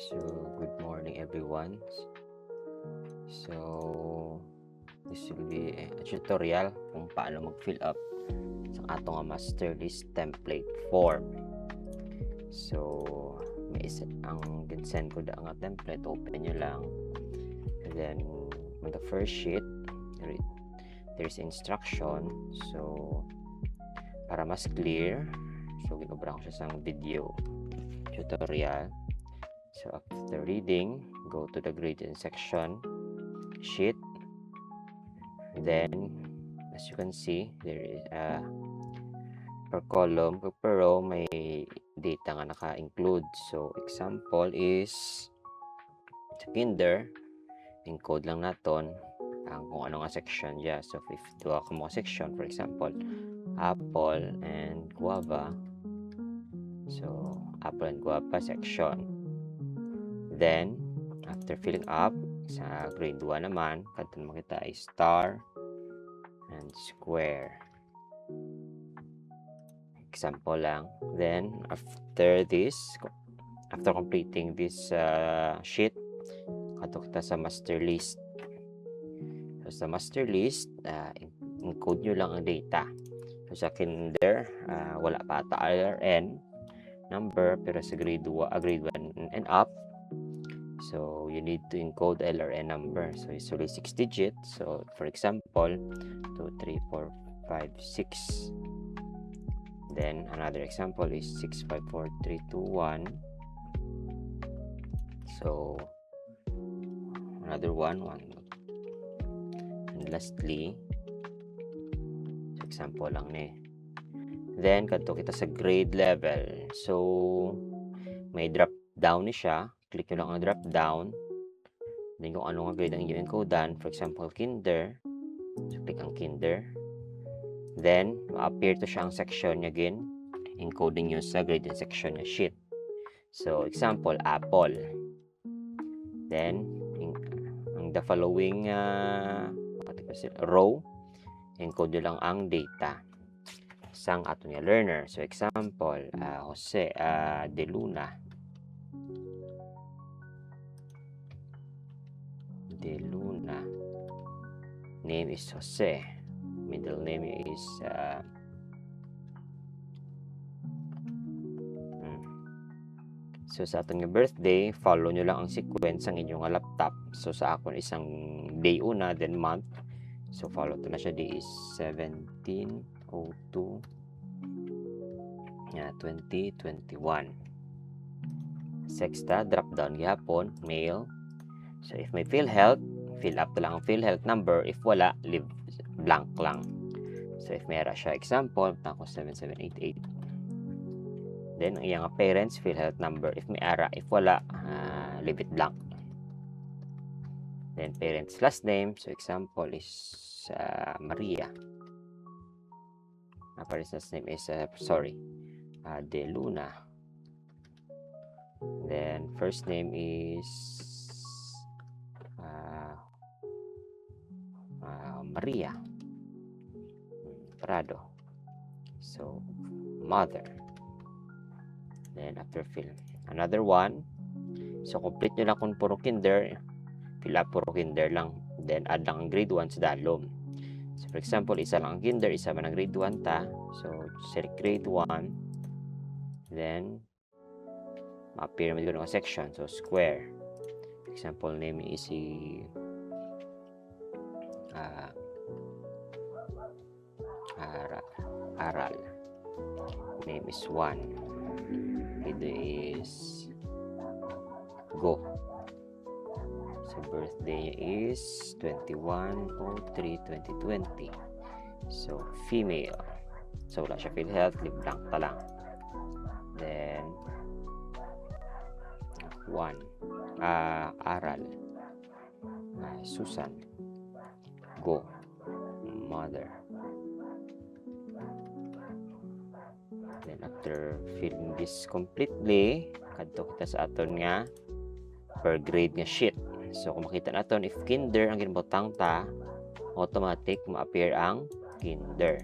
So, good morning everyone. So, this will be a tutorial kung paano mag-fill up sa atong master list template form. So, may isa ang ginsend ko da nga template, open nyo lang. And then, on the first sheet, there's instruction. So, para mas clear, so ginubra ko siya sa video tutorial. So after reading, go to the gradient section sheet. Then, as you can see, there is per column, per row, may data nga naka-include. So example is sa kinder, encode lang naton ang kung ano nga section dyan. So if duha ka mga section, for example, apple and guava. So apple and guava section. Then, after filling up, sa grade 1 naman, kadto makita ay star and square. Example lang. Then, after completing this sheet, kadto kita sa master list. So, sa master list, encode nyo lang ang data. So, sa kinder, wala pa ata LRN number, pero sa grade 1 and up, so you need to encode LRN number. So it's only 6 digits. So for example, 2, 3, 4, 5, 6. Then another example is 6, 5, 4, 3, 2, 1. So another one. And lastly, so example lang ni. Then kadto kita sa grade level. So may drop down ni siya. Click nyo lang ang drop down. Then kung ano nga grade ang inyong encodean. For example, kinder. So click ang kinder. Then ma-appear to siya ang section niya again. Encoding nyo sa gradient section niya sheet. So example, apple. Then ang the following row, encode nyo lang ang data sang ato niya learner. So example, Jose De Luna. Name is Jose. Middle name is so sa atong birthday, follow nyo lang ang sequence ang inyong laptop. So sa akon isang day una, then month. So follow to na siya. Day is 17/02 2021. Sexta, drop down gihapon, male. So if may PhilHealth, fill up to lang ang PhilHealth number. If wala, leave blank lang. So if mayroon siya example, tako 7788. Then ang iyang parents, PhilHealth number. If may ara, if wala, leave it blank. Then parents last name. So example is Maria. Parents last name is De Luna. Then first name is Maria Prado. So mother. Then after fill another one. So complete nyo lang kung puro kinder, fill up puro kinder lang, then add lang ang grade 1 sa dalom. So for example, isa lang ang kinder, isa man ang grade 1 ta. So select grade 1, then ma-appear naman dito ng section. So square. Example name is Aral. Name is 1. It is Go. So birthday is 21/03/2020. So female. So wala siya PhilHealth, leave blank pa lang. Then 1. Aral. Susan. Go. Mother. Then after filling this completely, kadto kita sa aton nga per grade nga sheet. So kung makita naton, if kinder ang ginbutang ta, automatic ma-appear ang kinder.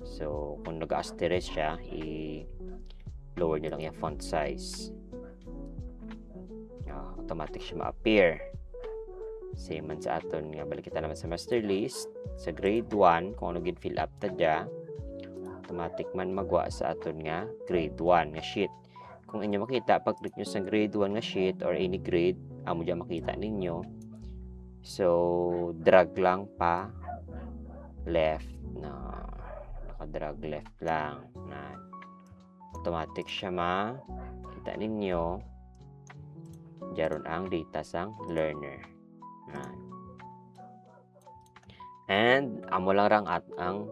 So kung nag-asterisk siya, i-lower nyo lang yung font size. automatic siya ma-appear. Same man sa aton nga balik kita naman sa master list sa grade 1 kung ano gid fill up ta dya, automatic man magwa sa aton nga grade 1 nga sheet. Kung inyo makita pag click nyo sa grade 1 nga sheet or any grade, amo dyan makita ninyo. So drag lang pa left na naka-drag left lang na automatic siya makita ninyo. Diyaron ang data sang learner. And amo lang rang at ang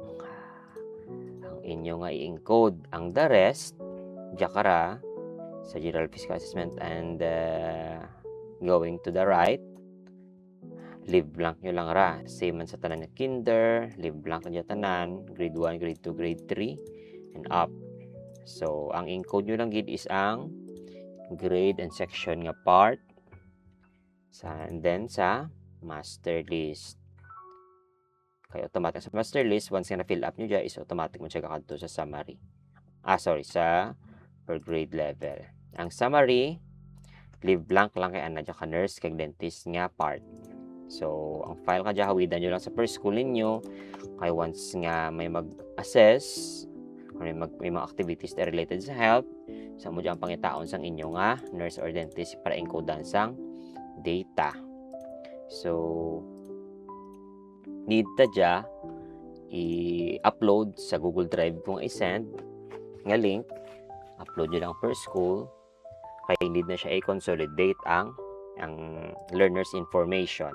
inyo nga i-encode. Ang the rest jakara sa general physical assessment and going to the right, leave blank nyo lang ra. Same man sa tanan nga kinder, leave blank nyo tanan, grade 1, grade 2, grade 3, and up. So, ang encode nyo lang gid is ang grade and section nga part, and then sa master list. Kaya automatic sa master list, once nga na-fill up nyo dyan, is automatic mo siya kakadto sa summary. Sa per grade level. Ang summary, leave blank lang kay ana ka nurse kay dentist nga part. So, ang file ka dyan, hawidan nyo lang sa per school ninyo. Kaya once nga may mag-assess, or may mga activities na related sa health, sa mo dyan pangitaon sang inyo nga nurse or dentist para encodean sang data. So, need ta dyan i-upload sa Google Drive kung i-send nga link. Upload nyo lang per school. Kaya need na siya i-consolidate ang learner's information.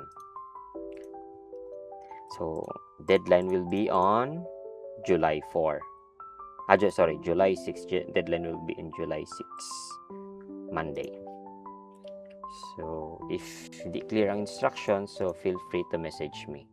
So, deadline will be on July 4. July 6. Deadline will be in July 6, Monday. So, if hindi clear ang instructions, so feel free to message me.